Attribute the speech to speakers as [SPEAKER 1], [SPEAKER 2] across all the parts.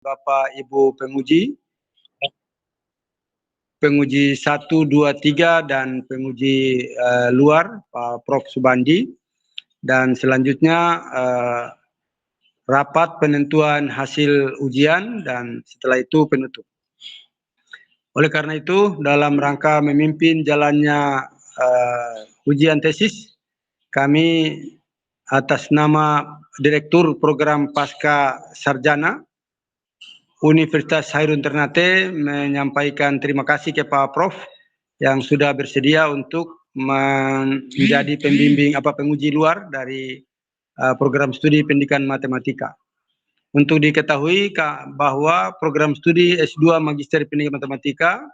[SPEAKER 1] Bapak Ibu penguji 1, 2, 3 dan penguji luar Pak Prof Subandi, dan selanjutnya rapat penentuan hasil ujian dan setelah itu penutup. Oleh karena itu, dalam rangka memimpin jalannya ujian tesis, kami atas nama Direktur Program Pasca Sarjana Universitas Hairun Ternate menyampaikan terima kasih kepada Prof yang sudah bersedia untuk menjadi pembimbing penguji luar dari program studi pendidikan matematika. Untuk diketahui bahwa program studi S2 Magister Pendidikan Matematika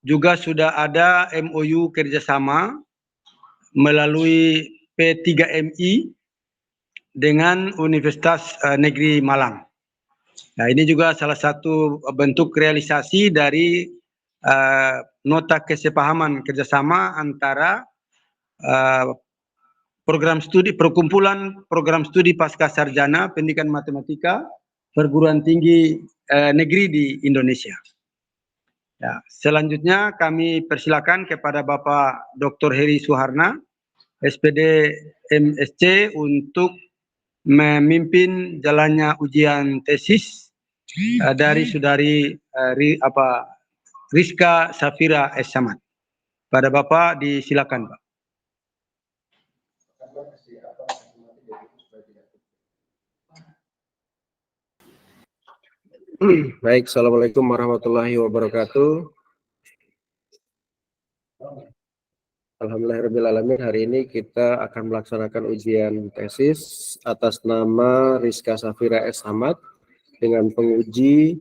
[SPEAKER 1] juga sudah ada MOU kerjasama melalui P3MI dengan Universitas Negeri Malang. Nah, ini juga salah satu bentuk realisasi dari nota kesepahaman kerjasama antara perkumpulan program studi pasca sarjana pendidikan matematika perguruan tinggi negeri di Indonesia. Ya, selanjutnya kami persilakan kepada Bapak Dr. Heri Suharna, SPD MSc, untuk memimpin jalannya ujian tesis dari saudari Rizka Safira S. Samad. Pada Bapak disilakan, Pak.
[SPEAKER 2] Baik, Assalamualaikum warahmatullahi wabarakatuh. Alhamdulillahirrahmanirrahim. Hari ini kita akan melaksanakan ujian tesis atas nama Rizka Safira S. Samad dengan penguji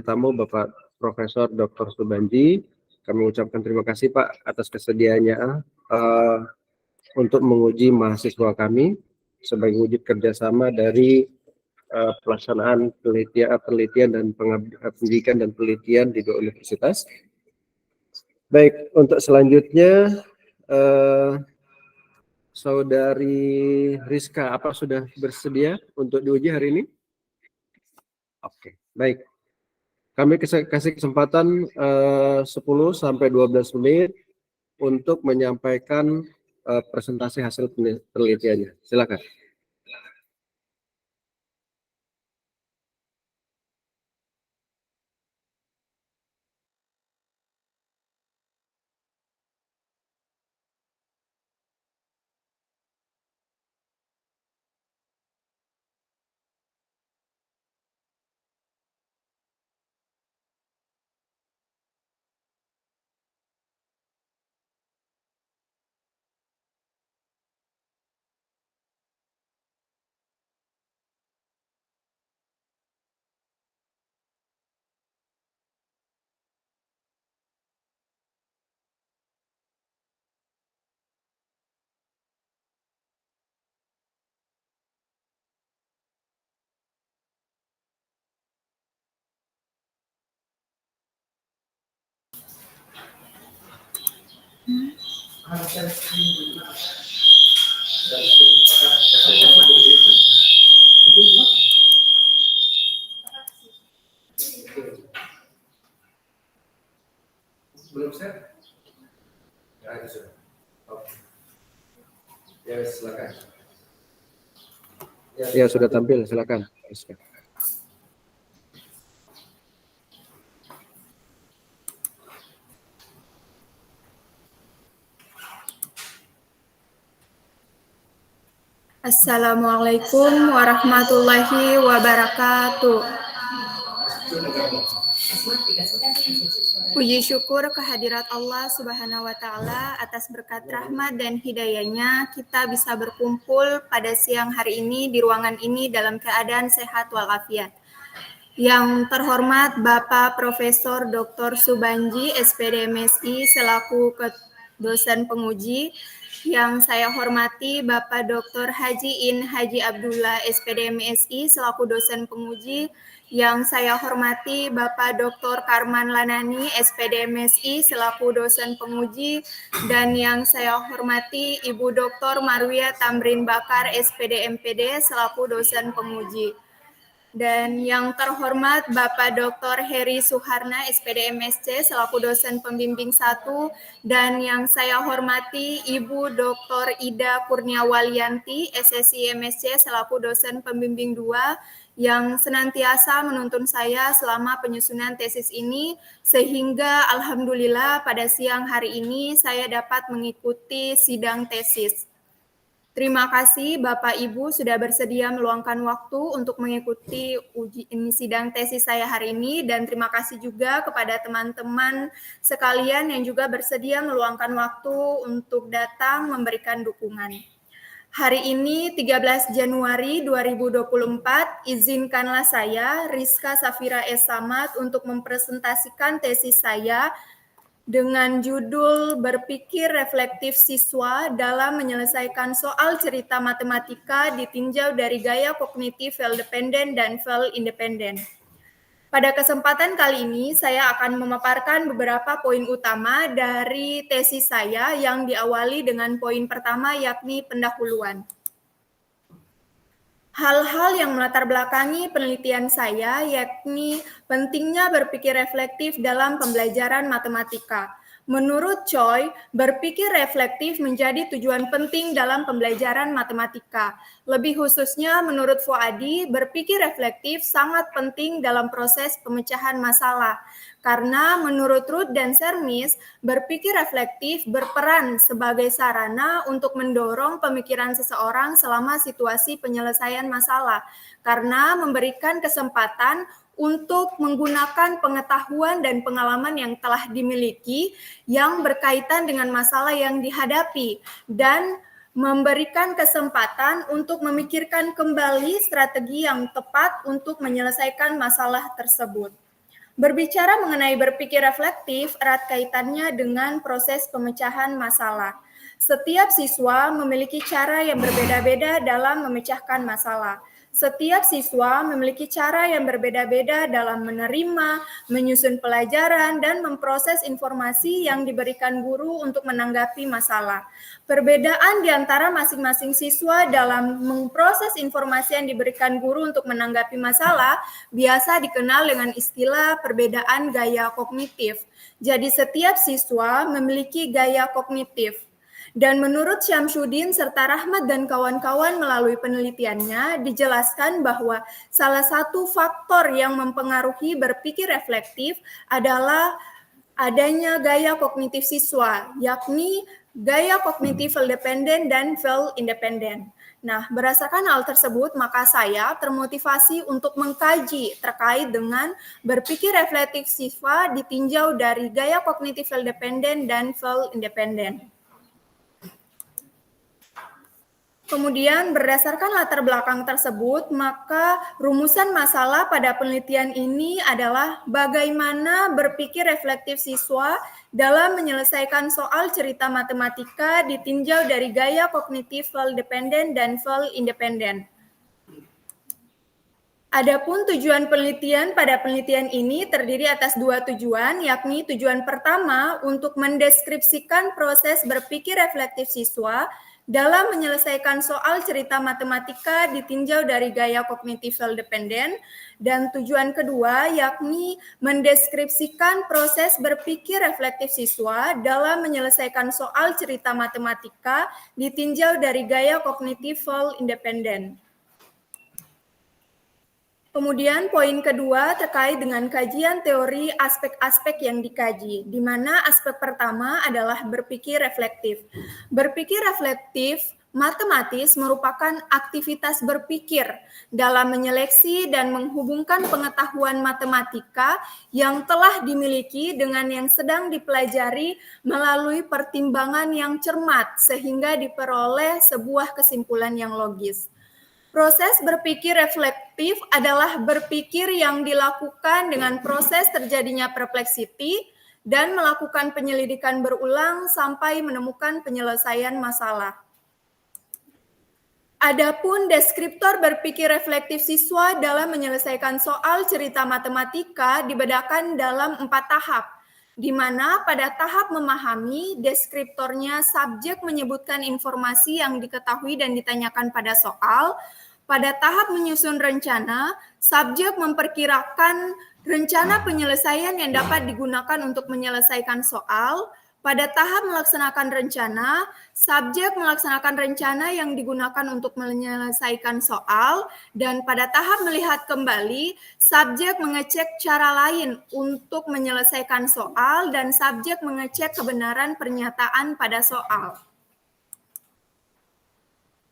[SPEAKER 2] tamu Bapak Profesor Dr. Subandi. Kami ucapkan terima kasih Pak atas kesediaannya untuk menguji mahasiswa kami sebagai wujud kerjasama dari pelaksanaan penelitian dan pendidikan dan penelitian di dua universitas. Baik, untuk selanjutnya Saudari Rizka, apa sudah bersedia untuk diuji hari ini? Oke, baik. Kami kasih kesempatan 10 sampai 12 menit untuk menyampaikan presentasi hasil penelitiannya. Silakan. Belum set? Ya, itu sudah. Oke. Ya, silakan. Ya, sudah tampil, silakan.
[SPEAKER 3] Assalamualaikum warahmatullahi wabarakatuh. Puji syukur kehadirat Allah Subhanahu wa Ta'ala atas berkat rahmat dan hidayahnya kita bisa berkumpul pada siang hari ini di ruangan ini dalam keadaan sehat walafiat. Yang terhormat Bapak Profesor Dr. Subandi SPD MSI selaku dosen penguji. Yang saya hormati Bapak Dr. Haji In Haji Abdullah SPD MSI selaku dosen penguji. Yang saya hormati Bapak Dr. Karman Lanani SPD MSI selaku dosen penguji, dan yang saya hormati Ibu Dr. Marwia Tamrin Bakar SPD MPD selaku dosen penguji. Dan yang terhormat Bapak Dr. Heri Suharna, SPD MSc, selaku dosen pembimbing 1, dan yang saya hormati Ibu Dr. Ida Kurniawalianti, SSI MSc, selaku dosen pembimbing 2, yang senantiasa menuntun saya selama penyusunan tesis ini, sehingga alhamdulillah pada siang hari ini saya dapat mengikuti sidang tesis. Terima kasih Bapak Ibu sudah bersedia meluangkan waktu untuk mengikuti sidang tesis saya hari ini, dan terima kasih juga kepada teman-teman sekalian yang juga bersedia meluangkan waktu untuk datang memberikan dukungan. Hari ini 13 Januari 2024, izinkanlah saya, Rizka Safira S. Samad, untuk mempresentasikan tesis saya dengan judul Berpikir Reflektif Siswa dalam Menyelesaikan Soal Cerita Matematika ditinjau dari Gaya Kognitif File Dependent dan File Independent. Pada kesempatan kali ini, saya akan memaparkan beberapa poin utama dari tesis saya yang diawali dengan poin pertama, yakni pendahuluan. Hal-hal yang melatar belakangi penelitian saya, yakni pentingnya berpikir reflektif dalam pembelajaran matematika. Menurut Choi, berpikir reflektif menjadi tujuan penting dalam pembelajaran matematika. Lebih khususnya, menurut Fuadi, berpikir reflektif sangat penting dalam proses pemecahan masalah. Karena menurut Ruth dan Sermis, berpikir reflektif berperan sebagai sarana untuk mendorong pemikiran seseorang selama situasi penyelesaian masalah, karena memberikan kesempatan untuk menggunakan pengetahuan dan pengalaman yang telah dimiliki yang berkaitan dengan masalah yang dihadapi, dan memberikan kesempatan untuk memikirkan kembali strategi yang tepat untuk menyelesaikan masalah tersebut. Berbicara mengenai berpikir reflektif, erat kaitannya dengan proses pemecahan masalah. Setiap siswa memiliki cara yang berbeda-beda dalam memecahkan masalah. Setiap siswa memiliki cara yang berbeda-beda dalam menerima, menyusun pelajaran, dan memproses informasi yang diberikan guru untuk menanggapi masalah. Perbedaan di antara masing-masing siswa dalam memproses informasi yang diberikan guru untuk menanggapi masalah biasa dikenal dengan istilah perbedaan gaya kognitif. Jadi setiap siswa memiliki gaya kognitif. Dan menurut Syamsuddin serta Rahmat dan kawan-kawan melalui penelitiannya, dijelaskan bahwa salah satu faktor yang mempengaruhi berpikir reflektif adalah adanya gaya kognitif siswa, yakni gaya kognitif file dependent dan file independent. Nah, berdasarkan hal tersebut, maka saya termotivasi untuk mengkaji terkait dengan berpikir reflektif siswa ditinjau dari gaya kognitif file dependent dan file independent. Kemudian berdasarkan latar belakang tersebut, maka rumusan masalah pada penelitian ini adalah bagaimana berpikir reflektif siswa dalam menyelesaikan soal cerita matematika ditinjau dari gaya kognitif file dependent dan file independent. Adapun tujuan penelitian pada penelitian ini terdiri atas dua tujuan, yakni tujuan pertama untuk mendeskripsikan proses berpikir reflektif siswa dalam menyelesaikan soal cerita matematika ditinjau dari gaya kognitif file dependent, dan tujuan kedua yakni mendeskripsikan proses berpikir reflektif siswa dalam menyelesaikan soal cerita matematika ditinjau dari gaya kognitif file independent. Kemudian poin kedua terkait dengan kajian teori aspek-aspek yang dikaji, di mana aspek pertama adalah berpikir reflektif. Berpikir reflektif matematis merupakan aktivitas berpikir dalam menyeleksi dan menghubungkan pengetahuan matematika yang telah dimiliki dengan yang sedang dipelajari melalui pertimbangan yang cermat sehingga diperoleh sebuah kesimpulan yang logis. Proses berpikir reflektif adalah berpikir yang dilakukan dengan proses terjadinya perpleksiti dan melakukan penyelidikan berulang sampai menemukan penyelesaian masalah. Adapun deskriptor berpikir reflektif siswa dalam menyelesaikan soal cerita matematika dibedakan dalam 4 tahap, di mana pada tahap memahami, deskriptornya subjek menyebutkan informasi yang diketahui dan ditanyakan pada soal. Pada tahap menyusun rencana, subjek memperkirakan rencana penyelesaian yang dapat digunakan untuk menyelesaikan soal. Pada tahap melaksanakan rencana, subjek melaksanakan rencana yang digunakan untuk menyelesaikan soal, dan pada tahap melihat kembali, subjek mengecek cara lain untuk menyelesaikan soal, dan subjek mengecek kebenaran pernyataan pada soal.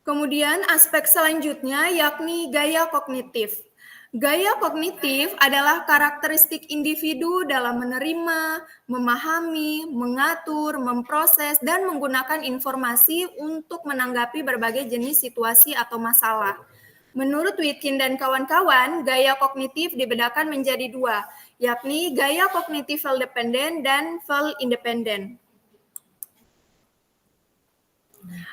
[SPEAKER 3] Kemudian aspek selanjutnya yakni gaya kognitif. Gaya kognitif adalah karakteristik individu dalam menerima, memahami, mengatur, memproses, dan menggunakan informasi untuk menanggapi berbagai jenis situasi atau masalah. Menurut Witkin dan kawan-kawan, gaya kognitif dibedakan menjadi dua, yakni gaya kognitif file-dependent dan file-independent.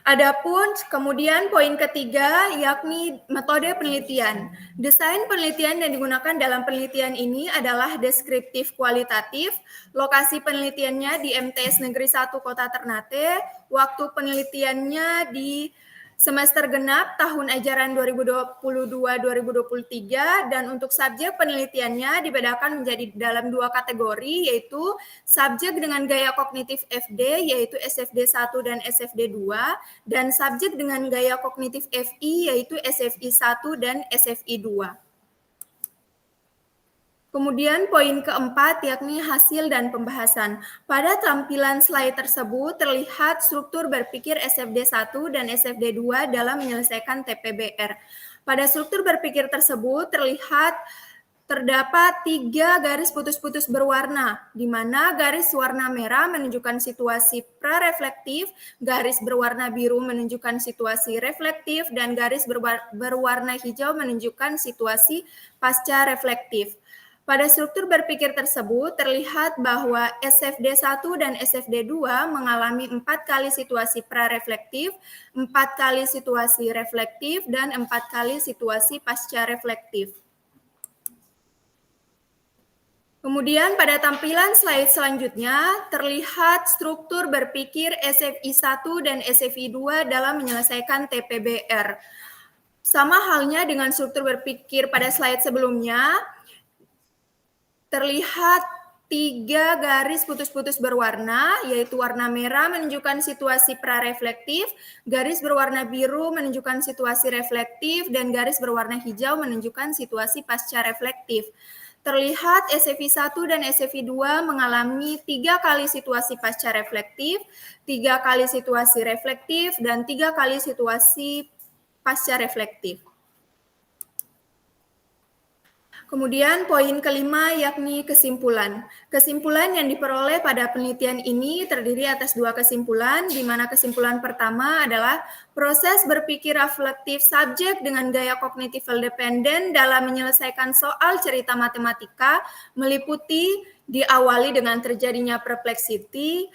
[SPEAKER 3] Adapun kemudian poin ketiga yakni metode penelitian. Desain penelitian yang digunakan dalam penelitian ini adalah deskriptif kualitatif. Lokasi penelitiannya di MTS Negeri 1 Kota Ternate. Waktu penelitiannya di semester genap tahun ajaran 2022-2023, dan untuk subjek penelitiannya dibedakan menjadi dalam dua kategori, yaitu subjek dengan gaya kognitif FD yaitu SFD 1 dan SFD 2, dan subjek dengan gaya kognitif FI yaitu SFI 1 dan SFI 2. Kemudian poin keempat yakni hasil dan pembahasan. Pada tampilan slide tersebut terlihat struktur berpikir SFD 1 dan SFD 2 dalam menyelesaikan TPBR. Pada struktur berpikir tersebut terdapat 3 garis putus-putus berwarna, di mana garis warna merah menunjukkan situasi prareflektif, garis berwarna biru menunjukkan situasi reflektif, dan garis berwarna hijau menunjukkan situasi pasca reflektif. Pada struktur berpikir tersebut terlihat bahwa SFD 1 dan SFD 2 mengalami 4 kali situasi prareflektif, 4 kali situasi reflektif, dan 4 kali situasi pasca reflektif. Kemudian pada tampilan slide selanjutnya terlihat struktur berpikir SFI 1 dan SFI 2 dalam menyelesaikan TPBR. Sama halnya dengan struktur berpikir pada slide sebelumnya, terlihat 3 garis putus-putus berwarna, yaitu warna merah menunjukkan situasi prareflektif, garis berwarna biru menunjukkan situasi reflektif, dan garis berwarna hijau menunjukkan situasi pasca reflektif. Terlihat SFI 1 dan SFI 2 mengalami 3 kali situasi pasca reflektif, 3 kali situasi reflektif, dan 3 kali situasi pasca reflektif. Kemudian poin kelima yakni kesimpulan. Kesimpulan yang diperoleh pada penelitian ini terdiri atas 2 kesimpulan, di mana kesimpulan pertama adalah proses berpikir reflektif subjek dengan gaya kognitif dependent dalam menyelesaikan soal cerita matematika meliputi diawali dengan terjadinya perpleksiti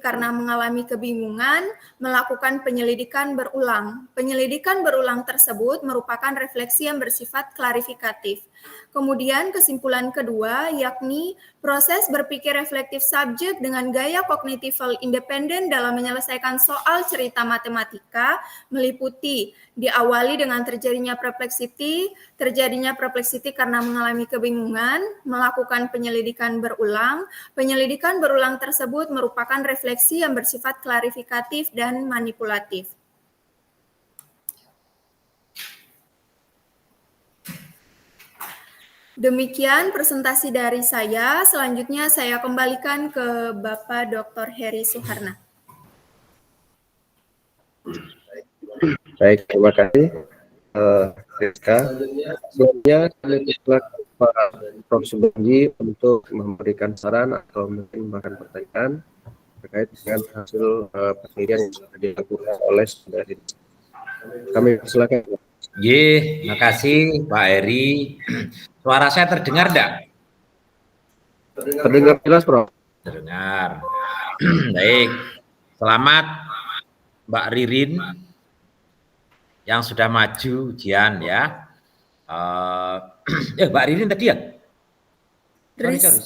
[SPEAKER 3] karena mengalami kebingungan, melakukan penyelidikan berulang. Penyelidikan berulang tersebut merupakan refleksi yang bersifat klarifikatif. Kemudian kesimpulan kedua yakni proses berpikir reflektif subjek dengan gaya kognitif independen dalam menyelesaikan soal cerita matematika meliputi diawali dengan terjadinya perpleksiti karena mengalami kebingungan, melakukan penyelidikan berulang. Penyelidikan berulang tersebut merupakan refleksi yang bersifat klarifikatif dan manipulatif. Demikian presentasi dari saya. Selanjutnya saya kembalikan ke Bapak Dr. Heri Suharna.
[SPEAKER 2] Baik, terima kasih. Rizka. Selanjutnya Pak Prof. Subanji untuk memberikan saran atau mungkin bahkan pertanyaan terkait dengan hasil penelitian yang sudah dilakukan oleh saudara ini. Kami silakan.
[SPEAKER 4] Terima kasih Pak Heri. Suara saya terdengar enggak?
[SPEAKER 2] Terdengar jelas, Prof.
[SPEAKER 4] Terdengar. Baik. Selamat Mbak Ririn yang sudah maju ujian ya. Mbak Ririn tadi ya? Rizka.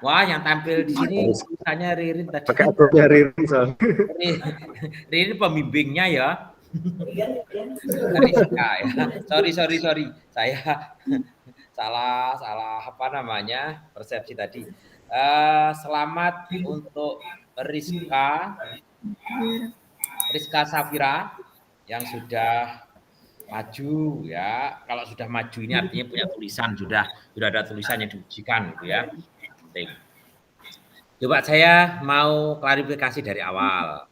[SPEAKER 4] Wah, yang tampil di sini misalnya Ririn tadi.
[SPEAKER 2] Pakai akunnya Ririn soalnya.
[SPEAKER 4] Ririn pembimbingnya ya. Rizka ya. Sorry. Saya salah apa namanya persepsi tadi. Selamat untuk Rizka Safira yang sudah maju ya. Kalau sudah maju ini artinya punya tulisan, sudah ada tulisan yang diujikan gitu ya. Penting. Coba saya mau klarifikasi dari awal.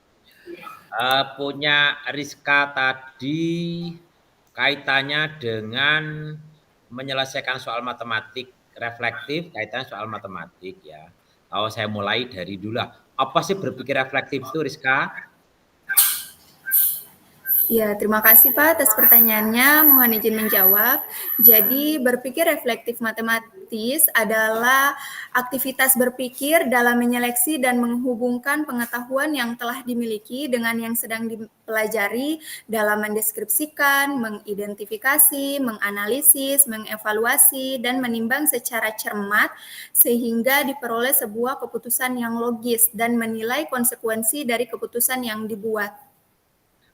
[SPEAKER 4] Punya Rizka tadi kaitannya dengan menyelesaikan soal matematik reflektif, kaitannya soal matematik ya. Kalau saya mulai dari dulu lah. Apa sih berpikir reflektif itu, Rizka?
[SPEAKER 3] Ya, terima kasih Pak atas pertanyaannya. Mohon izin menjawab. Jadi, berpikir reflektif matematis adalah aktivitas berpikir dalam menyeleksi dan menghubungkan pengetahuan yang telah dimiliki dengan yang sedang dipelajari dalam mendeskripsikan, mengidentifikasi, menganalisis, mengevaluasi, dan menimbang secara cermat sehingga diperoleh sebuah keputusan yang logis dan menilai konsekuensi dari keputusan yang dibuat.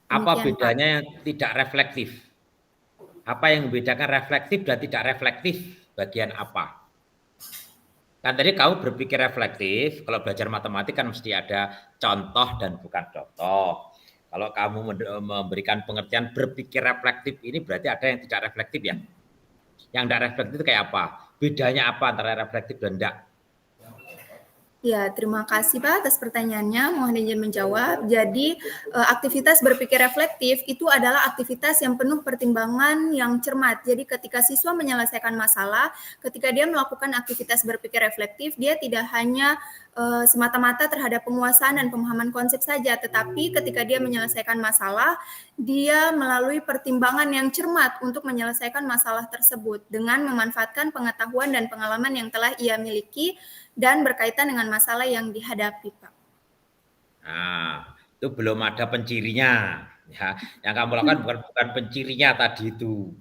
[SPEAKER 4] Apa
[SPEAKER 3] Demikian,
[SPEAKER 4] bedanya yang tidak reflektif? Apa yang membedakan reflektif dan tidak reflektif? Bagian apa? Kan tadi kamu berpikir reflektif, kalau belajar matematik kan mesti ada contoh dan bukan contoh. Kalau kamu memberikan pengertian berpikir reflektif ini berarti ada yang tidak reflektif ya? Yang tidak reflektif itu kayak apa? Bedanya apa antara reflektif dan tidak?
[SPEAKER 3] Ya, terima kasih Pak atas pertanyaannya. Mohon izin menjawab. Jadi, aktivitas berpikir reflektif itu adalah aktivitas yang penuh pertimbangan yang cermat. Jadi, ketika siswa menyelesaikan masalah, ketika dia melakukan aktivitas berpikir reflektif, dia tidak hanya semata-mata terhadap penguasaan dan pemahaman konsep saja, tetapi ketika dia menyelesaikan masalah, dia melalui pertimbangan yang cermat untuk menyelesaikan masalah tersebut dengan memanfaatkan pengetahuan dan pengalaman yang telah ia miliki dan berkaitan dengan masalah yang dihadapi, Pak.
[SPEAKER 4] Nah, itu belum ada pencirinya. Ya, yang kamu lakukan bukan pencirinya tadi itu.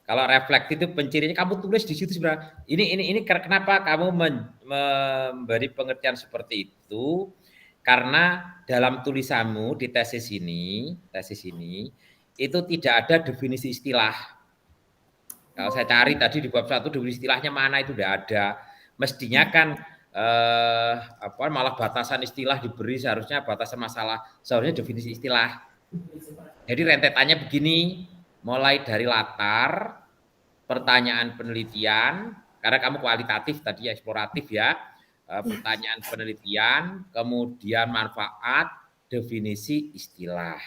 [SPEAKER 4] Kalau reflektif itu pencirinya kamu tulis di situ sebenarnya. Ini kenapa kamu memberi pengertian seperti itu? Karena dalam tulisanmu di tesis ini itu tidak ada definisi istilah. Kalau saya cari tadi di bab 1 definisi istilahnya mana itu tidak ada. Mestinya kan malah batasan istilah diberi, seharusnya batasan masalah, seharusnya definisi istilah. Jadi rentetannya begini, mulai dari latar, pertanyaan penelitian, karena kamu kualitatif tadi eksploratif ya, pertanyaan penelitian, kemudian manfaat, definisi istilah.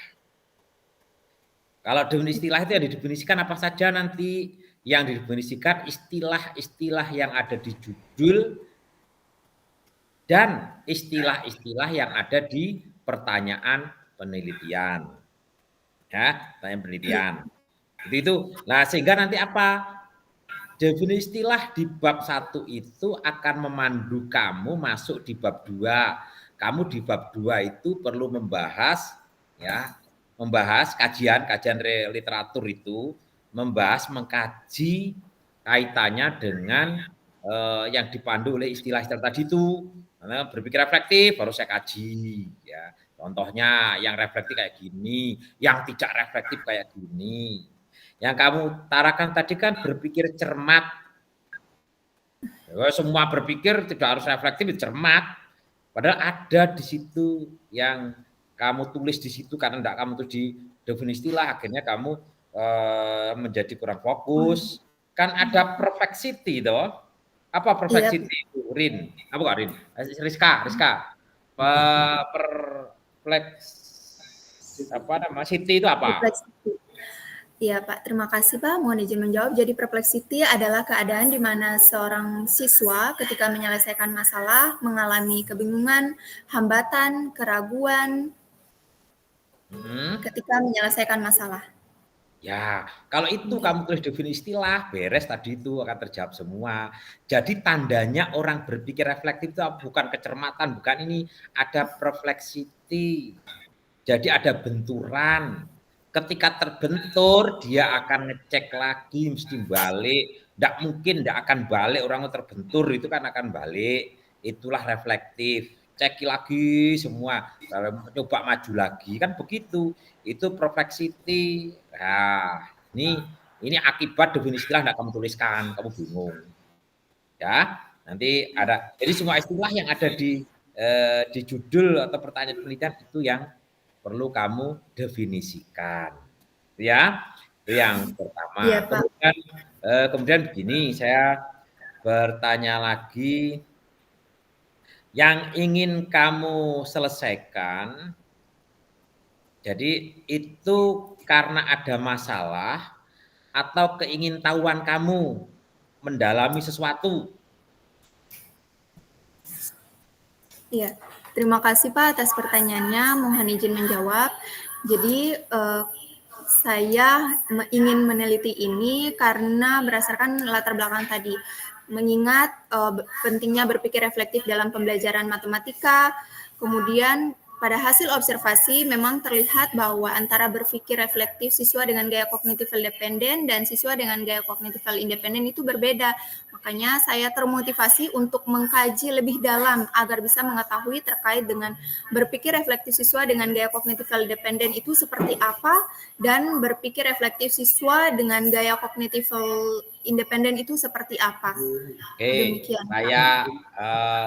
[SPEAKER 4] Kalau definisi istilah itu yang didefinisikan apa saja nanti? Yang didefinisikan istilah-istilah yang ada di judul dan istilah-istilah yang ada di pertanyaan penelitian. Ya, pertanyaan penelitian. Itu. Nah, sehingga nanti apa? Definisi istilah di bab 1 itu akan memandu kamu masuk di bab 2. Kamu di bab 2 itu perlu membahas kajian literatur itu, mengkaji kaitannya dengan yang dipandu oleh istilah-istilah tadi itu. Karena berpikir reflektif baru saya kaji ya. Contohnya yang reflektif kayak gini, yang tidak reflektif kayak gini. Yang kamu tarakan tadi kan berpikir cermat. Semua berpikir tidak harus reflektif, cermat. Padahal ada di situ yang kamu tulis di situ karena tidak kamu tulis di definisi istilah, akhirnya kamu menjadi kurang fokus. Kan ada perfectity toh. Apa perfectity itu, Rin? Apa kok Rin? Rizka. City itu apa?
[SPEAKER 3] Iya Pak, terima kasih Pak. Mohon izin menjawab. Jadi perplexity adalah keadaan di mana seorang siswa ketika menyelesaikan masalah mengalami kebingungan, hambatan, keraguan ketika menyelesaikan masalah.
[SPEAKER 4] Ya, kalau itu kamu tulis definisi istilah, beres tadi itu akan terjawab semua. Jadi tandanya orang berpikir reflektif itu bukan kecermatan, bukan ini, ada perflexity. Jadi ada benturan. Ketika terbentur, dia akan ngecek lagi, mesti balik. Tidak akan balik orang yang terbentur itu kan akan balik. Itulah reflektif. cek lagi semua, coba maju lagi, kan begitu. Itu perplexity. Nah, ini akibat definisi istilah enggak kamu tuliskan, kamu bingung. Ya, nanti ada. Jadi semua istilah yang ada di judul atau pertanyaan penelitian itu yang perlu kamu definisikan. Ya, itu yang pertama.
[SPEAKER 3] Iya, Pak.
[SPEAKER 4] Kemudian begini, saya bertanya lagi, yang ingin kamu selesaikan, jadi itu karena ada masalah atau keingintahuan kamu mendalami sesuatu?
[SPEAKER 3] Iya, terima kasih Pak atas pertanyaannya. Mohon izin menjawab. Jadi saya ingin meneliti ini karena berdasarkan latar belakang tadi, mengingat pentingnya berpikir reflektif dalam pembelajaran matematika. Kemudian pada hasil observasi memang terlihat bahwa antara berpikir reflektif siswa dengan gaya kognitif independen dan siswa dengan gaya kognitif independen itu berbeda. Makanya saya termotivasi untuk mengkaji lebih dalam agar bisa mengetahui terkait dengan berpikir reflektif siswa dengan gaya kognitif independen itu seperti apa dan berpikir reflektif siswa dengan gaya kognitif independen itu seperti apa.
[SPEAKER 4] Oke,
[SPEAKER 3] Demikian.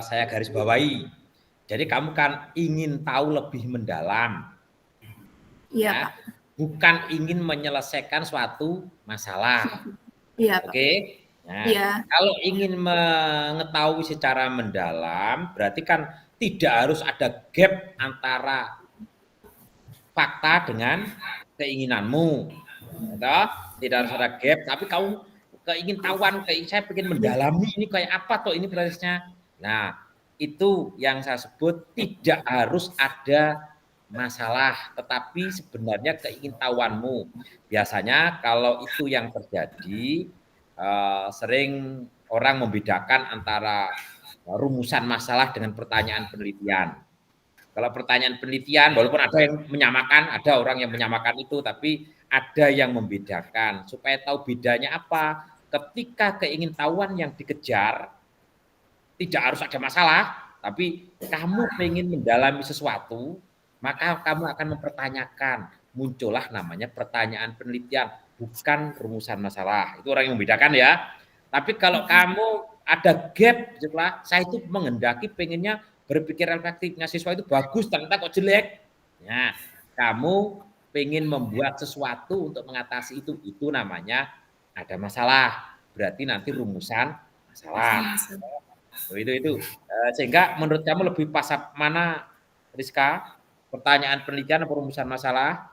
[SPEAKER 4] saya garis bawahi. Jadi kamu kan ingin tahu lebih mendalam.
[SPEAKER 3] Iya,
[SPEAKER 4] Ya,
[SPEAKER 3] Pak.
[SPEAKER 4] bukan ingin menyelesaikan suatu masalah.
[SPEAKER 3] Iya, Pak.
[SPEAKER 4] Oke. Nah,
[SPEAKER 3] Iya.
[SPEAKER 4] kalau ingin mengetahui secara mendalam, berarti kan tidak harus ada gap antara fakta dengan keinginanmu. Atau tidak harus ada gap, tapi kamu keingintahuan, saya ingin mendalami ini kayak apa toh ini prosesnya. Nah, itu yang saya sebut tidak harus ada masalah, tetapi sebenarnya keingintahuanmu. Biasanya kalau itu yang terjadi, sering orang membedakan antara rumusan masalah dengan pertanyaan penelitian. Kalau pertanyaan penelitian, walaupun ada yang menyamakan, ada orang yang menyamakan itu, tapi ada yang membedakan. Supaya tahu bedanya apa, ketika keingintahuan yang dikejar, tidak harus ada masalah, tapi kamu ingin mendalami sesuatu, maka kamu akan mempertanyakan. Muncullah namanya pertanyaan penelitian, bukan rumusan masalah. Itu orang yang membedakan ya. Tapi kalau kamu ada gap, saya itu menghendaki pengennya berpikir reflektifnya siswa itu bagus, ternyata kok jelek. Nah, kamu pengen membuat sesuatu untuk mengatasi itu namanya ada masalah. Berarti nanti rumusan masalah. Itu. Sehingga menurut kamu lebih pas mana, Rizka? Pertanyaan penelitian atau rumusan masalah?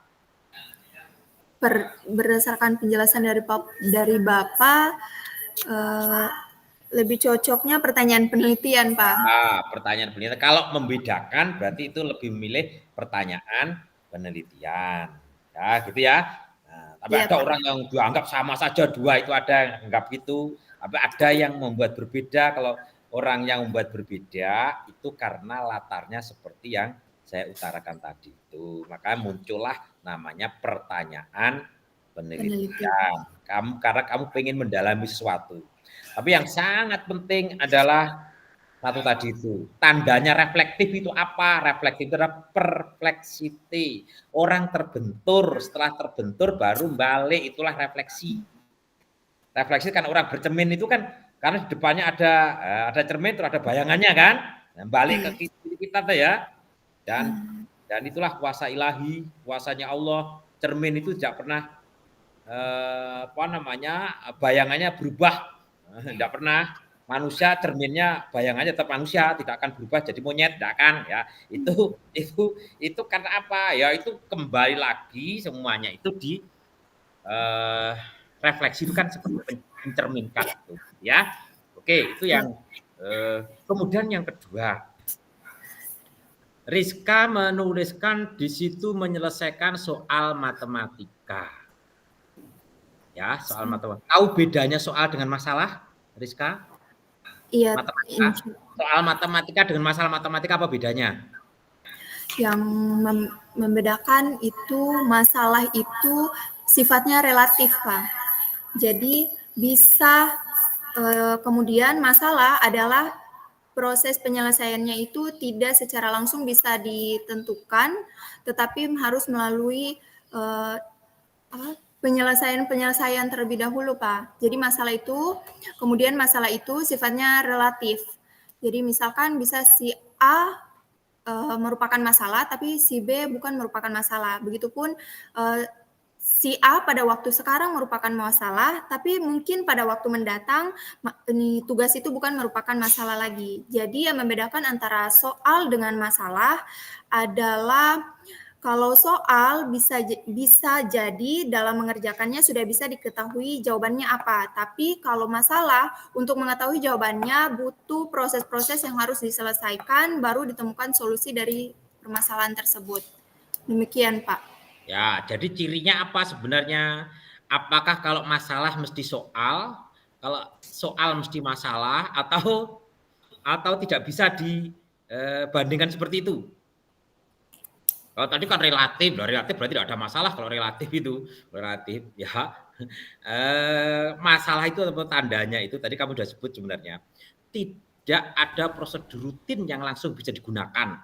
[SPEAKER 3] Berdasarkan penjelasan dari Bapak, lebih cocoknya pertanyaan penelitian, Pak.
[SPEAKER 4] Pertanyaan penelitian. Kalau membedakan berarti itu lebih memilih pertanyaan penelitian. Ya, gitu ya. Nah, tapi ada Pak. Orang yang dianggap sama saja dua itu ada yang anggap gitu. Tapi ada yang membuat berbeda. Kalau orang yang membuat berbeda itu karena latarnya seperti yang saya utarakan tadi itu. Maka muncullah namanya pertanyaan penelitian. Karena kamu pengen mendalami sesuatu. Tapi yang sangat penting adalah satu tadi itu. Tandanya reflektif itu apa? Reflektif itu adalah perplexity. Orang terbentur, setelah terbentur baru balik, itulah refleksi. Refleksi kan orang bercermin itu kan karena di depannya ada cermin, terus ada bayangannya kan, nah, balik ke kita tuh ya, dan itulah kuasa ilahi, kuasanya Allah. Cermin itu tidak pernah bayangannya berubah, tidak pernah. Manusia cerminnya bayangannya tetap manusia, tidak akan berubah jadi monyet, tidak akan ya. Itu karena apa? Ya itu kembali lagi semuanya itu di refleksi itu kan seperti mencerminkan itu, ya. Oke, itu yang kemudian yang kedua, Rizka menuliskan di situ menyelesaikan soal matematika. Ya, soal matematika. Tahu bedanya soal dengan masalah, Rizka?
[SPEAKER 3] Iya.
[SPEAKER 4] Matematika. Soal matematika dengan masalah matematika apa bedanya?
[SPEAKER 3] Yang membedakan itu masalah itu sifatnya relatif, Pak. Jadi bisa kemudian masalah adalah proses penyelesaiannya itu tidak secara langsung bisa ditentukan, tetapi harus melalui penyelesaian terlebih dahulu, Pak. Jadi masalah itu sifatnya relatif. Jadi misalkan bisa si A merupakan masalah, tapi si B bukan merupakan masalah. Begitupun si A pada waktu sekarang merupakan masalah, tapi mungkin pada waktu mendatang tugas itu bukan merupakan masalah lagi. Jadi yang membedakan antara soal dengan masalah adalah kalau soal bisa jadi dalam mengerjakannya sudah bisa diketahui jawabannya apa. Tapi kalau masalah, untuk mengetahui jawabannya butuh proses-proses yang harus diselesaikan, baru ditemukan solusi dari permasalahan tersebut. Demikian, Pak.
[SPEAKER 4] Ya, jadi cirinya apa sebenarnya? Apakah kalau masalah mesti soal, kalau soal mesti masalah, atau tidak bisa dibandingkan seperti itu? Kalau tadi kan relatif berarti tidak ada masalah kalau relatif ya. Masalah itu atau tandanya itu tadi kamu sudah sebut sebenarnya tidak ada prosedur rutin yang langsung bisa digunakan.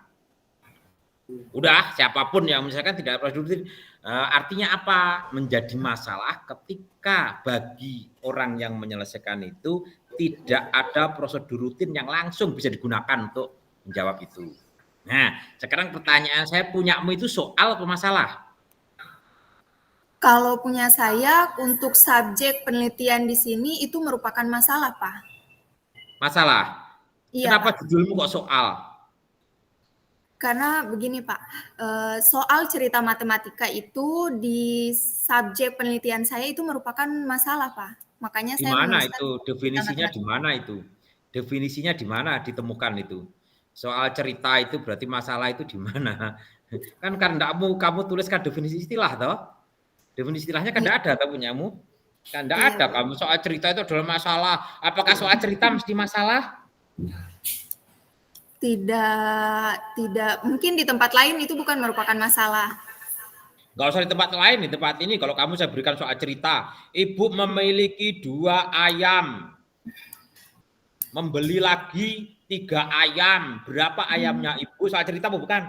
[SPEAKER 4] Udah siapapun yang misalkan tidak ada prosedur rutin, artinya apa? Menjadi masalah ketika bagi orang yang menyelesaikan itu tidak ada prosedur rutin yang langsung bisa digunakan untuk menjawab itu. Nah, sekarang pertanyaan saya, punyamu itu soal apa masalah?
[SPEAKER 3] Kalau punya saya, untuk subjek penelitian di sini itu merupakan masalah, Pak.
[SPEAKER 4] Masalah?
[SPEAKER 3] Iya,
[SPEAKER 4] Kenapa
[SPEAKER 3] Pak.
[SPEAKER 4] judulmu kok soal?
[SPEAKER 3] Karena begini, Pak, soal cerita matematika itu di subjek penelitian saya itu merupakan masalah, Pak. Makanya
[SPEAKER 4] Di
[SPEAKER 3] saya
[SPEAKER 4] mana
[SPEAKER 3] menuliskan
[SPEAKER 4] itu? Definisinya di
[SPEAKER 3] matematika.
[SPEAKER 4] mana itu? Definisinya di mana ditemukan itu? Soal cerita itu berarti masalah itu di mana? Kan kamu tuliskan definisi istilah toh? Definisi istilahnya kan tidak ada toh punyamu? Kan tidak
[SPEAKER 3] Iya,
[SPEAKER 4] ada.
[SPEAKER 3] Pak.
[SPEAKER 4] Kamu soal cerita itu adalah masalah. Apakah soal cerita mesti masalah?
[SPEAKER 3] Tidak, mungkin di tempat lain itu bukan merupakan masalah.
[SPEAKER 4] Nggak usah di tempat lain, di tempat ini kalau kamu saya berikan soal cerita. Ibu memiliki 2 ayam. Membeli lagi 3 ayam. Berapa ayamnya ibu? Soal cerita apa bukan?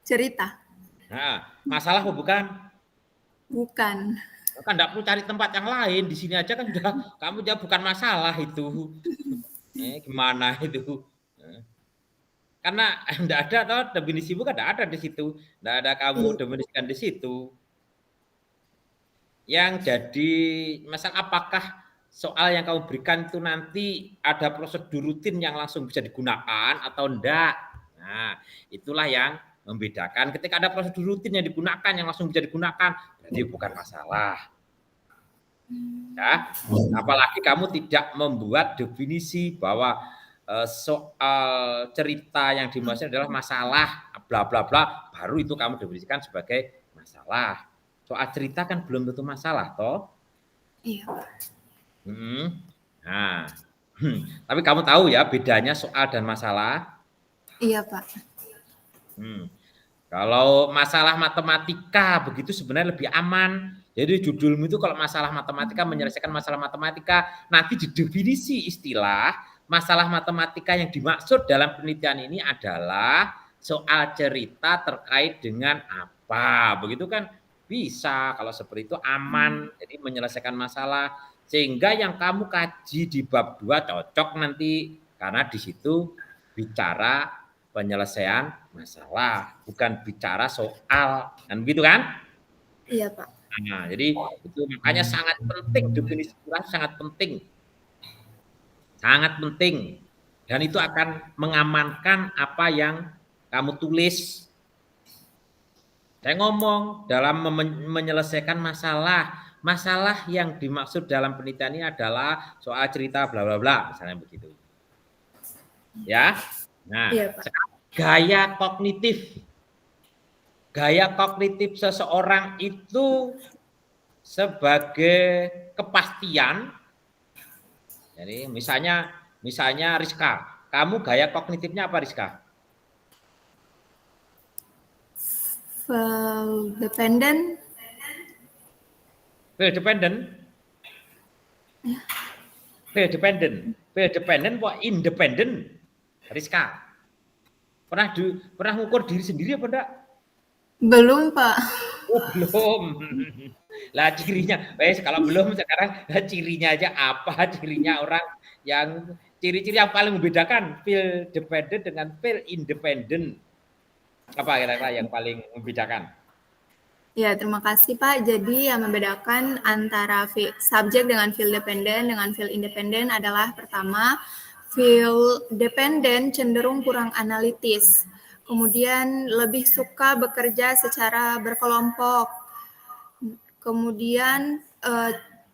[SPEAKER 3] Cerita.
[SPEAKER 4] Nah, masalah apa bukan?
[SPEAKER 3] Bukan.
[SPEAKER 4] Kan enggak perlu cari tempat yang lain. Di sini aja kan sudah kamu jawab bukan masalah itu. Gimana itu? Karena enggak ada toh definisimu kan enggak ada di situ. Enggak ada kamu definisikan di situ. Yang jadi masalah apakah soal yang kamu berikan itu nanti ada prosedur rutin yang langsung bisa digunakan atau enggak. Nah, itulah yang membedakan. Ketika ada prosedur rutin yang digunakan, yang langsung bisa digunakan, berarti bukan masalah. Ya, apalagi kamu tidak membuat definisi bahwa soal cerita yang dimaksud adalah masalah, bla bla bla, baru itu kamu definisikan sebagai masalah. Soal cerita kan belum tentu masalah, toh?
[SPEAKER 3] Iya.
[SPEAKER 4] Nah, tapi kamu tahu ya bedanya soal dan masalah?
[SPEAKER 3] Iya, Pak.
[SPEAKER 4] Kalau masalah matematika begitu sebenarnya lebih aman. Jadi judulmu itu kalau masalah matematika, menyelesaikan masalah matematika, nanti di definisi istilah masalah matematika yang dimaksud dalam penelitian ini adalah soal cerita terkait dengan apa. Begitu kan bisa, kalau seperti itu aman, jadi menyelesaikan masalah. Sehingga yang kamu kaji di bab 2 cocok nanti, karena di situ bicara penyelesaian masalah, bukan bicara soal. Kan begitu kan?
[SPEAKER 3] Iya, Pak.
[SPEAKER 4] Nah, jadi itu makanya sangat penting, definisi istilah sangat penting. Sangat penting. Dan itu akan mengamankan apa yang kamu tulis. Saya ngomong dalam menyelesaikan masalah. Masalah yang dimaksud dalam penelitian ini adalah soal cerita bla bla bla, misalnya begitu. Ya. Nah,
[SPEAKER 3] iya, Pak.
[SPEAKER 4] sekarang gaya kognitif. Gaya kognitif seseorang itu sebagai kepastian. Jadi misalnya Rizka, kamu gaya kognitifnya apa Rizka?
[SPEAKER 3] Dependent.
[SPEAKER 4] Dependent. Field dependent apa independent? Rizka. Pernah ngukur diri sendiri apa enggak?
[SPEAKER 3] Belum, Pak.
[SPEAKER 4] Oh, belum. Lah cirinya, kalau belum sekarang cirinya aja apa? Cirinya orang yang ciri-ciri yang paling membedakan field dependent dengan field independent. Apa kira-kira yang paling membedakan?
[SPEAKER 3] Ya, terima kasih Pak. Jadi yang membedakan antara subjek dengan field dependent dengan field independent adalah pertama, field dependent cenderung kurang analitis. Kemudian lebih suka bekerja secara berkelompok. Kemudian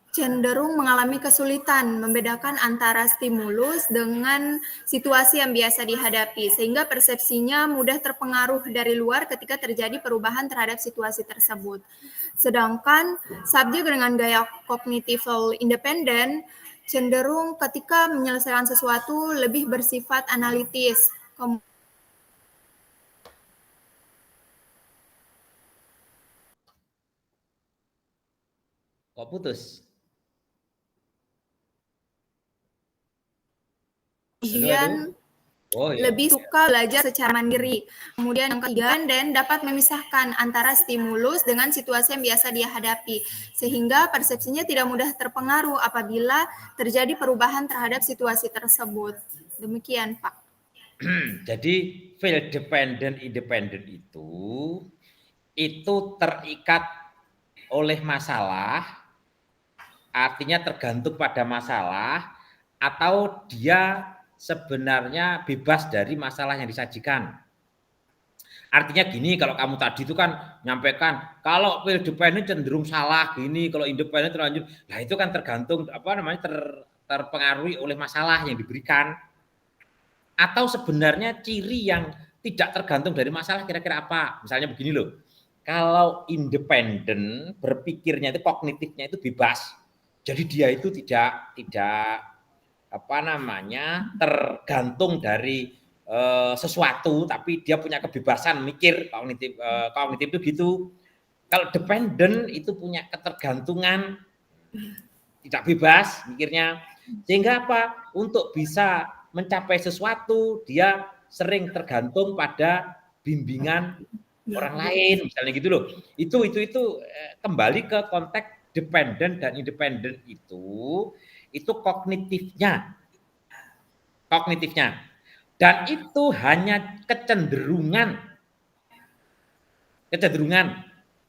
[SPEAKER 3] cenderung mengalami kesulitan membedakan antara stimulus dengan situasi yang biasa dihadapi, sehingga persepsinya mudah terpengaruh dari luar ketika terjadi perubahan terhadap situasi tersebut. Sedangkan subjek dengan gaya cognitive independent cenderung ketika menyelesaikan sesuatu lebih bersifat analitis.
[SPEAKER 4] Kok putus?
[SPEAKER 3] Kemudian
[SPEAKER 4] Oh, iya.
[SPEAKER 3] lebih suka belajar secara mandiri. Kemudian yang ketiga, dan dapat memisahkan antara stimulus dengan situasi yang biasa dia hadapi, sehingga persepsinya tidak mudah terpengaruh apabila terjadi perubahan terhadap situasi tersebut. Demikian, Pak.
[SPEAKER 4] Jadi field dependent independent itu terikat oleh masalah, artinya tergantung pada masalah, atau dia sebenarnya bebas dari masalah yang disajikan. Artinya gini, kalau kamu tadi itu kan nyampaikan kalau field dependent cenderung salah gini, kalau independent terlanjur. Nah, itu kan tergantung terpengaruhi oleh masalah yang diberikan. Atau sebenarnya ciri yang tidak tergantung dari masalah kira-kira apa? Misalnya begini loh. Kalau independen berpikirnya itu kognitifnya itu bebas. Jadi dia itu tidak tergantung dari sesuatu, tapi dia punya kebebasan mikir. Kognitif itu gitu. Kalau dependen itu punya ketergantungan, tidak bebas mikirnya. Sehingga apa? Untuk bisa mencapai sesuatu, dia sering tergantung pada bimbingan orang lain, misalnya gitu loh. Itu kembali ke konteks dependent dan independent itu kognitifnya. Dan itu hanya kecenderungan.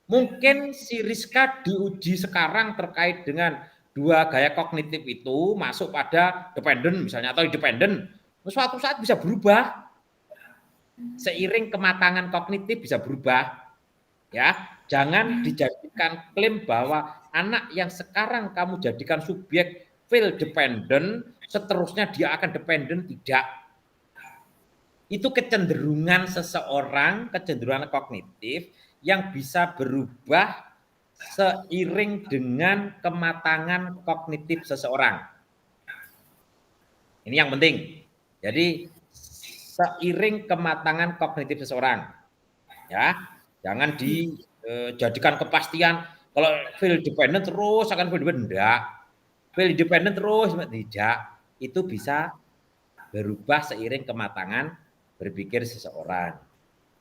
[SPEAKER 4] Mungkin si Rizka diuji sekarang terkait dengan dua gaya kognitif itu masuk pada dependent misalnya atau independent. Suatu saat bisa berubah. Seiring kematangan kognitif bisa berubah. Ya, jangan dijadikan klaim bahwa anak yang sekarang kamu jadikan subjek field dependent, seterusnya dia akan dependent, tidak. Itu kecenderungan seseorang, kecenderungan kognitif yang bisa berubah seiring dengan kematangan kognitif seseorang. Ini yang penting. Jadi seiring kematangan kognitif seseorang, ya, jangan dijadikan kepastian kalau field dependent terus akan field dependent, enggak. Field dependent terus tidak. Itu bisa berubah seiring kematangan berpikir seseorang.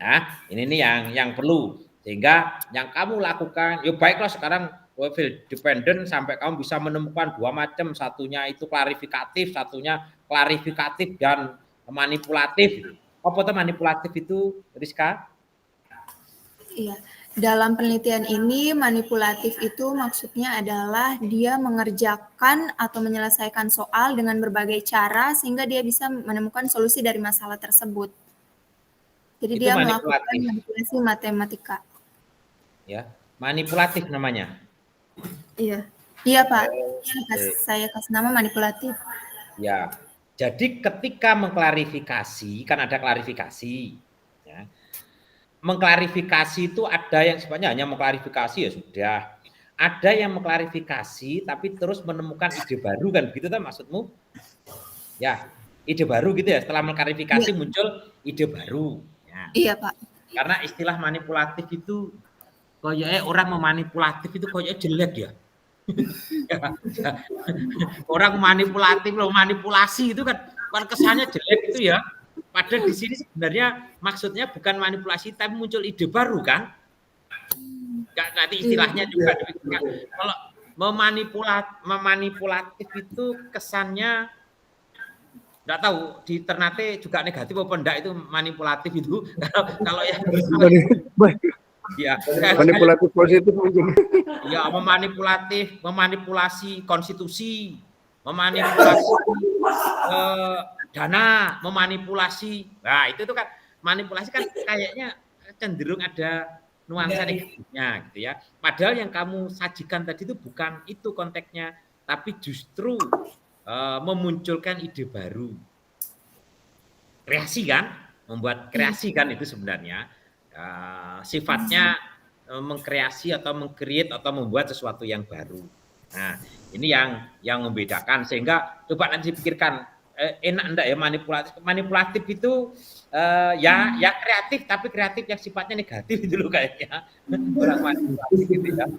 [SPEAKER 4] Nah, ini nih yang perlu. Sehingga yang kamu lakukan, ya baiklah sekarang field dependent sampai kamu bisa menemukan dua macam, satunya itu klarifikatif, satunya klarifikatif dan manipulatif. Apa itu manipulatif itu, Rizka?
[SPEAKER 3] Iya, dalam penelitian ini manipulatif itu maksudnya adalah dia mengerjakan atau menyelesaikan soal dengan berbagai cara sehingga dia bisa menemukan solusi dari masalah tersebut. Jadi itu dia melakukan manipulasi matematika.
[SPEAKER 4] Ya, manipulatif namanya.
[SPEAKER 3] Iya, iya Pak. Saya kasih nama manipulatif.
[SPEAKER 4] Ya, jadi ketika mengklarifikasi, kan ada klarifikasi. Ya. Mengklarifikasi itu ada yang sifatnya hanya mengklarifikasi ya sudah. Ada yang mengklarifikasi tapi terus menemukan ide baru kan begitu kan maksudmu? Ya, ide baru gitu ya. Setelah mengklarifikasi muncul ide baru. Ya.
[SPEAKER 3] Iya Pak.
[SPEAKER 4] Karena istilah manipulatif itu kayaknya orang memanipulatif itu kayaknya jelek ya. Orang manipulatif loh, manipulasi itu kan kesannya jelek itu ya. Padahal di sini sebenarnya maksudnya bukan manipulasi tapi muncul ide baru kan? Nanti istilahnya juga demikian. Kalau memanipulatif itu kesannya nggak tahu di Ternate juga negatif apa enggak itu manipulatif itu. Kalau yang ya
[SPEAKER 2] manipulatif positif mungkin.
[SPEAKER 4] Ya memanipulasi konstitusi, memanipulasi dana, memanipulasi. Nah, itu kan manipulasi kan kayaknya cenderung ada nuansa negatifnya gitu ya. Padahal yang kamu sajikan tadi itu bukan itu konteksnya, tapi justru memunculkan ide baru. Kreasi kan, membuat kreasi kan itu sebenarnya sifatnya mengkreasi atau mengcreate atau membuat sesuatu yang baru. Nah, ini yang membedakan sehingga coba nanti dipikirkan enak enggak ya manipulatif itu ya kreatif tapi kreatif yang sifatnya negatif itu loh kayaknya. Orang manipulatif gitu ya.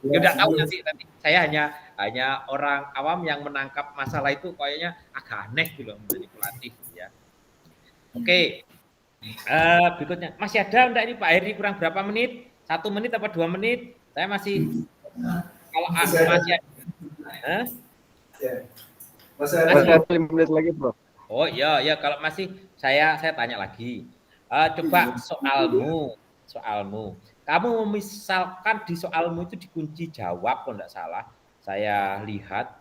[SPEAKER 4] Ya udah tahu nanti saya hanya orang awam yang menangkap masalah itu kayaknya agak aneh gitu manipulatif ya. Oke. Berikutnya masih ada enggak ini Pak Heri kurang berapa menit? 1 menit apa 2 menit? Saya masih kalau masih ada.
[SPEAKER 2] Masih ada 5 menit lagi, Bro.
[SPEAKER 4] Oh iya kalau masih saya tanya lagi. Coba soalmu. Kamu misalkan di soalmu itu dikunci jawab kalau enggak salah. Saya lihat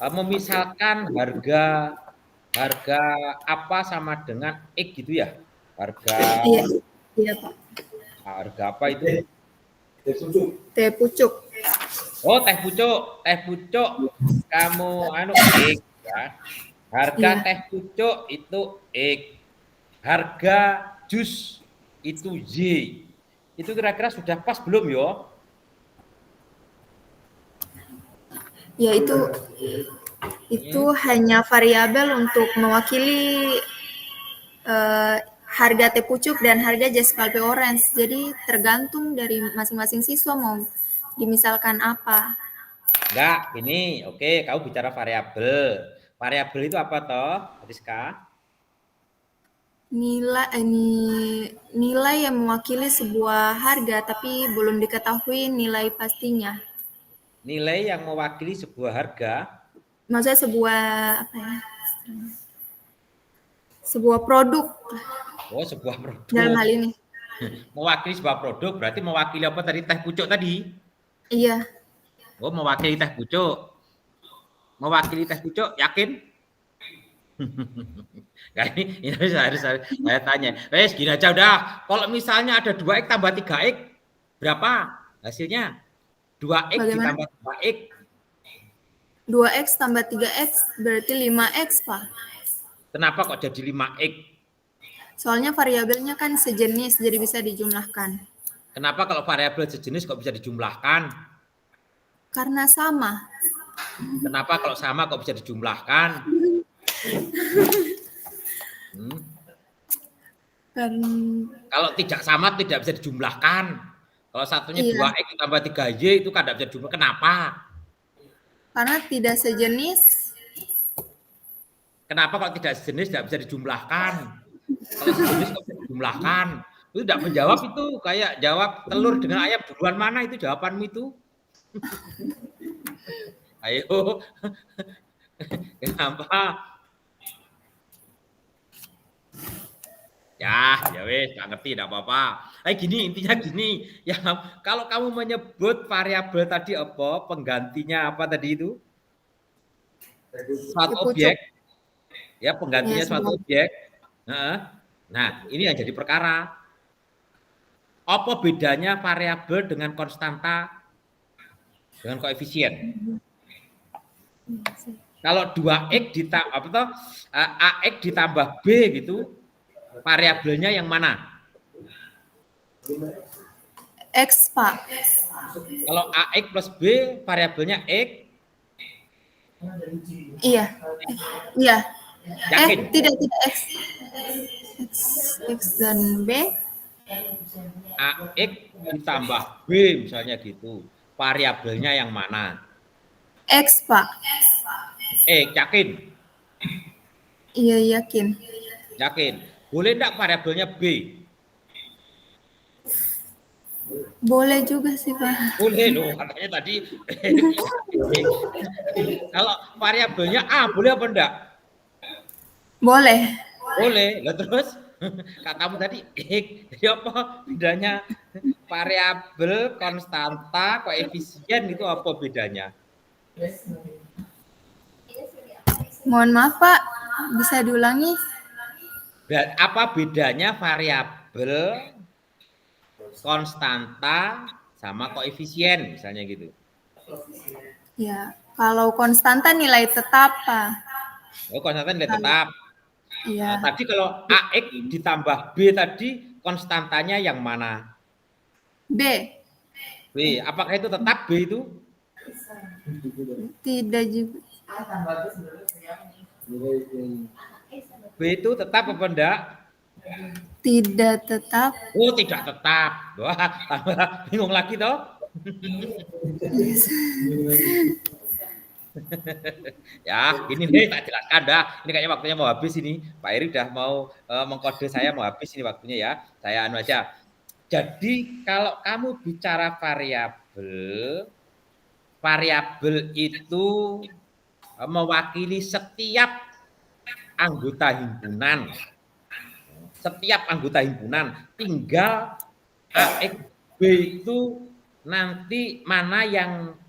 [SPEAKER 4] memisalkan harga apa sama dengan X gitu ya? Harga
[SPEAKER 3] Iya, Pak.
[SPEAKER 4] Harga apa itu?
[SPEAKER 3] Teh pucuk.
[SPEAKER 4] Oh, teh pucuk. Kamu X ya. Harga teh pucuk itu X. Harga jus itu Y. Itu kira-kira sudah pas belum yo?
[SPEAKER 3] Ya itu hanya variabel untuk mewakili harga teh pucuk dan harga jas palpe orange. Jadi tergantung dari masing-masing siswa mau dimisalkan apa.
[SPEAKER 4] Enggak, ini oke, kamu bicara variabel. Variabel itu apa toh, Rizka?
[SPEAKER 3] Nilai yang mewakili sebuah harga tapi belum diketahui nilai pastinya.
[SPEAKER 4] Nilai yang mewakili sebuah harga?
[SPEAKER 3] Maksudnya sebuah produk.
[SPEAKER 4] Oh, sebuah produk.
[SPEAKER 3] Dalam hal ini.
[SPEAKER 4] Mewakili sebuah produk berarti mewakili apa tadi teh pucuk tadi?
[SPEAKER 3] Iya.
[SPEAKER 4] Oh, mewakili teh pucuk. Mewakili teh pucuk, yakin? Nah, ini harus saya tanya. Gini aja udah. Kalau misalnya ada 2X tambah 3X, berapa hasilnya? 2X ditambah 3X.
[SPEAKER 3] 2X tambah 3X berarti 5X, Pak.
[SPEAKER 4] Kenapa kok jadi 5X?
[SPEAKER 3] Soalnya variabelnya kan sejenis, jadi bisa dijumlahkan.
[SPEAKER 4] Kenapa kalau variabel sejenis kok bisa dijumlahkan?
[SPEAKER 3] Karena sama.
[SPEAKER 4] Kenapa kalau sama kok bisa dijumlahkan? Kalau tidak sama tidak bisa dijumlahkan. Kalau satunya 2X tambah 3Y itu kan tidak bisa dijumlahkan. Kenapa?
[SPEAKER 3] Karena tidak sejenis.
[SPEAKER 4] Kenapa kalau tidak sejenis tidak bisa dijumlahkan? Kalau sejenis kok bisa dijumlahkan? Itu tidak menjawab itu kayak jawab telur dengan ayam duluan mana itu jawabanmu itu? Ayo. Kenapa? Ya wes, nggak ngerti, tidak apa-apa. Gini, intinya gini, ya kalau kamu menyebut variabel tadi apa, penggantinya apa tadi itu? Suatu objek, ya penggantinya suatu objek. Nah, ini yang jadi perkara. Apa bedanya variabel dengan konstanta dengan koefisien? Kalau 2X ditambah AX ditambah B gitu, variabelnya yang mana?
[SPEAKER 3] X, Pak.
[SPEAKER 4] Kalau AX plus B, variabelnya X?
[SPEAKER 3] Iya.
[SPEAKER 4] Yakin?
[SPEAKER 3] Tidak X. X dan B.
[SPEAKER 4] AX ditambah B misalnya gitu. variabelnya yang mana?
[SPEAKER 3] X, Pak.
[SPEAKER 4] Yakin?
[SPEAKER 3] Iya, yakin.
[SPEAKER 4] Yakin. Boleh enggak variabelnya B?
[SPEAKER 3] Boleh juga sih, Pak.
[SPEAKER 4] Boleh loh, katanya tadi. Kalau variabelnya A, boleh apa enggak?
[SPEAKER 3] Boleh.
[SPEAKER 4] Boleh. Lah terus katamu tadi jadi apa bedanya variabel, konstanta, koefisien itu apa bedanya?
[SPEAKER 3] Mohon maaf, Pak. Bisa diulangi?
[SPEAKER 4] Apa bedanya variabel, konstanta, sama koefisien misalnya gitu?
[SPEAKER 3] Ya, kalau konstanta nilai tetap, Pak.
[SPEAKER 4] Oh, konstanta nilai tetap.
[SPEAKER 3] Iya.
[SPEAKER 4] Nah, tadi kalau AX ditambah B tadi konstantanya yang mana?
[SPEAKER 3] B.
[SPEAKER 4] B. Apakah itu tetap B itu?
[SPEAKER 3] Tidak juga.
[SPEAKER 4] B itu tetap apa enggak?
[SPEAKER 3] Tidak tetap.
[SPEAKER 4] Oh, tidak tetap. Wah, tambah bingung lagi toh. Ya, ini nih tak jelaskan dah. Ini kayaknya waktunya mau habis ini. Pak Eri udah mau mengkode saya mau habis ini waktunya ya. Saya anu aja. Jadi kalau kamu bicara variabel, variabel itu mewakili setiap anggota himpunan. Setiap anggota himpunan, tinggal AX B itu nanti mana yang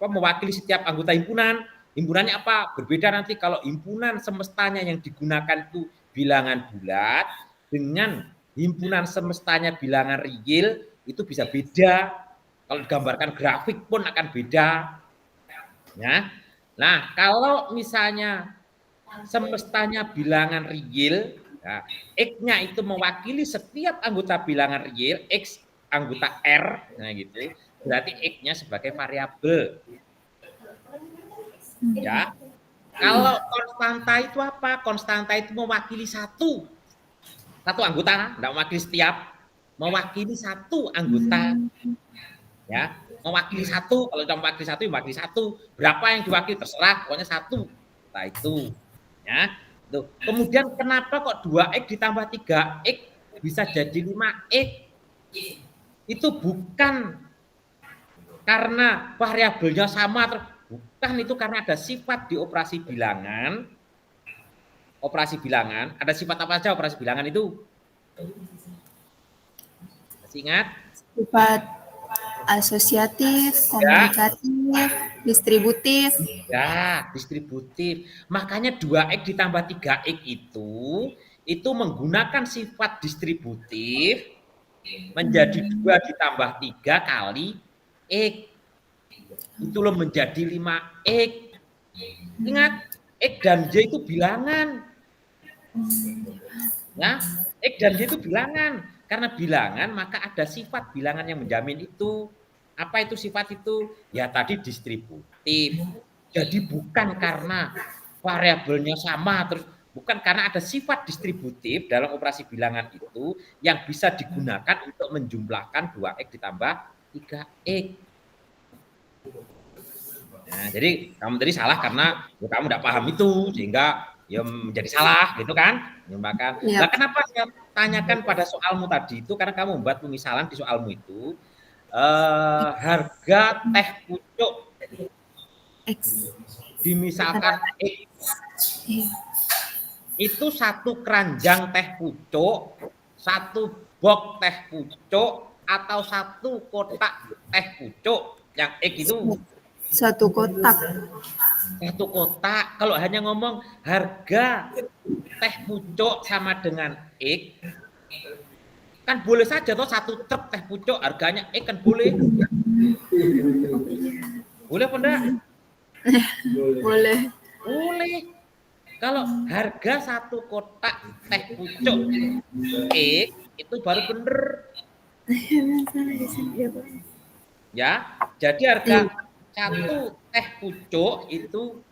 [SPEAKER 4] mewakili setiap anggota himpunan. Himpunannya apa? Berbeda nanti kalau himpunan semestanya yang digunakan itu bilangan bulat dengan himpunan semestanya bilangan real itu bisa beda. Kalau digambarkan grafik pun akan beda. Ya. Nah, kalau misalnya semestanya bilangan real, nah, X-nya itu mewakili setiap anggota bilangan real, X anggota R, nah gitu. Berarti X-nya sebagai variabel. Ya. Kalau konstanta itu apa? Konstanta itu mewakili satu anggota, tidak mewakili setiap, mewakili satu anggota. Ya, mewakili satu, kalau cuma mewakili satu, berapa yang diwakili terserah, pokoknya satu. Nah itu. Ya. Tuh. Kemudian kenapa kok 2X ditambah 3X bisa jadi 5X? Itu bukan karena variabelnya sama, bukan, itu karena ada sifat di operasi bilangan. Operasi bilangan, ada sifat apa saja operasi bilangan itu? Masih ingat?
[SPEAKER 3] Sifat asosiatif, komunikatif, distributif.
[SPEAKER 4] Ya, distributif. Makanya 2X ditambah 3X itu menggunakan sifat distributif menjadi 2 ditambah 3 kali X. Itu loh menjadi 5X. Ingat, X dan Y itu bilangan. Ya, X dan Y itu bilangan. Karena bilangan, maka ada sifat bilangan yang menjamin itu. Apa itu sifat itu? Ya tadi distributif. Jadi bukan karena variabelnya sama, terus bukan karena ada sifat distributif dalam operasi bilangan itu yang bisa digunakan untuk menjumlahkan 2X ditambah 3X. Nah, jadi kamu tadi salah karena kamu tidak paham itu, sehingga ya menjadi salah gitu kan. Menyumbangkan. Nah, kenapa saya tanyakan pada soalmu tadi itu? Karena kamu membuat pemisalan di soalmu itu harga teh pucuk
[SPEAKER 3] X.
[SPEAKER 4] dimisalkan X itu satu keranjang teh pucuk, satu box teh pucuk, atau satu kotak teh pucuk. Yang X itu
[SPEAKER 3] satu kotak.
[SPEAKER 4] Satu kotak. Kalau hanya ngomong harga teh pucuk sama dengan X, kan boleh saja toh satu truk teh pucuk harganya X kan boleh. Boleh apa enggak?
[SPEAKER 3] Boleh.
[SPEAKER 4] Boleh. Kalau harga satu kotak teh pucuk X itu baru bener. Ya, jadi harga satu teh pucuk itu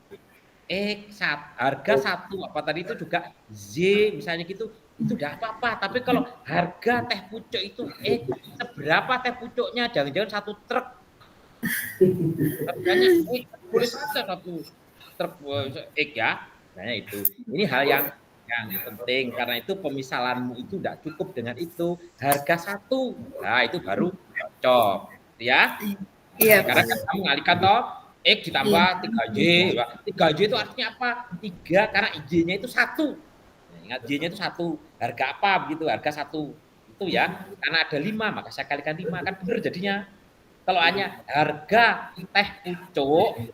[SPEAKER 4] X, harga satu apa tadi itu juga Z misalnya gitu itu udah apa-apa. Tapi kalau harga teh pucuk itu seberapa teh pucuknya? Jangan-jangan satu truk. Harganya boleh saja satu truk ya. Nah itu. Ini hal yang penting, karena itu pemisalanmu itu tidak cukup dengan itu. Harga satu, nah itu baru cocok, ya.
[SPEAKER 3] Iya,
[SPEAKER 4] Karena kan kamu ngalihkan toh, ditambah 3J. 3J itu artinya apa? 3 karena J-nya itu 1. Ingat J-nya itu 1. Harga apa begitu? Harga 1. Itu ya. Karena ada 5, maka saya kalikan 5, kan benar jadinya. Kalau hanya harga teh pucuk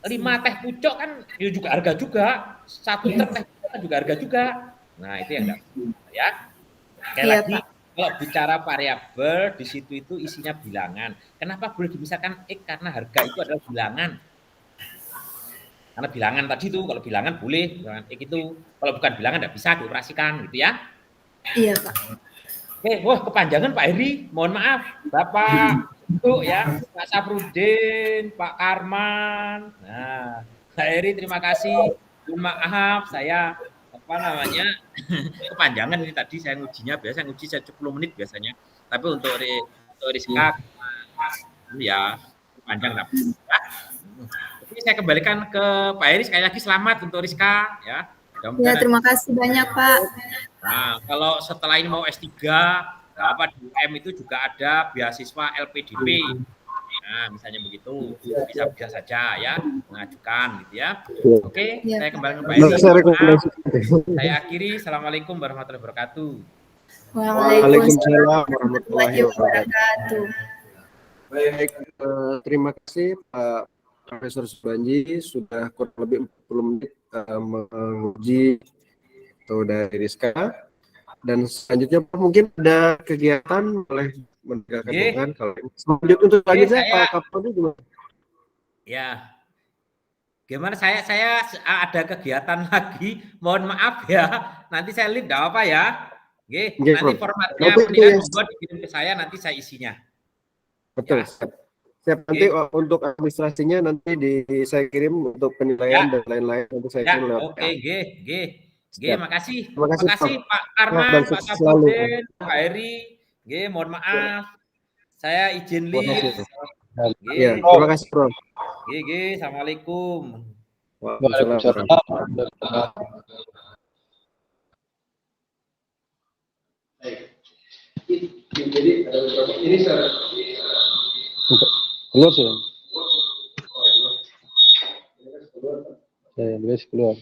[SPEAKER 4] 5 teh pucuk kan ya juga harga juga. 1 truk teh pucuk kan juga harga juga. Nah, itu yang enggak ya. Sekali lagi, kalau bicara variabel di situ itu isinya bilangan. Kenapa boleh dimisahkan X? Karena harga itu adalah bilangan. Karena bilangan tadi itu, kalau bilangan boleh, bilangan X itu. Kalau bukan bilangan enggak bisa dioperasikan gitu ya.
[SPEAKER 3] Iya, Pak.
[SPEAKER 4] Wah, kepanjangan Pak Heri. Mohon maaf, Bapak Ibu ya, Pak Safrudin, Pak Karman. Nah, Pak Heri terima kasih. Mohon maaf saya kepanjangan ini tadi saya ngujinya, biasa nguji saya 10 menit biasanya. Tapi untuk Rizka ya panjang lah. Jadi saya kembalikan ke Pak Heri, sekali lagi selamat untuk Rizka ya.
[SPEAKER 3] Ya, terima kasih banyak Pak.
[SPEAKER 4] Nah, kalau setelah ini mau S3, di UM itu juga ada beasiswa LPDP. Nah, misalnya begitu, bisa saja ya mengajukan gitu ya. Oke, saya kembali ke Pak Heri. Saya akhiri. Assalamualaikum warahmatullahi wabarakatuh.
[SPEAKER 2] Waalaikumsalam warahmatullahi wabarakatuh. Baik, terima kasih Pak Profesor Subanji, sudah kurang lebih 40 menit menguji atau dari Rizka. Dan selanjutnya mungkin ada kegiatan oleh menegakkan hubungan. Kalau selanjutnya untuk selanjutnya Pak Kapolri gimana?
[SPEAKER 4] Ya, gimana saya ada kegiatan lagi. Mohon maaf ya, nanti saya lihat enggak apa ya. Nanti formatnya penilaian dikirim ke saya, nanti saya isinya.
[SPEAKER 2] Betul. Ya. Siap, nanti untuk administrasinya nanti saya kirim untuk penilaian dan lain-lain, nanti saya kirim lewat.
[SPEAKER 4] Oke, makasih.
[SPEAKER 2] Terima kasih
[SPEAKER 4] Pak Arman, Pak Safrudin, Pak Heri. Mohon maaf. Saya izin live.
[SPEAKER 2] Ya, terima kasih, Prof.
[SPEAKER 4] Assalamualaikum.
[SPEAKER 2] Waalaikumsalam. Jadi ini
[SPEAKER 5] keluar sih. Saya keluar.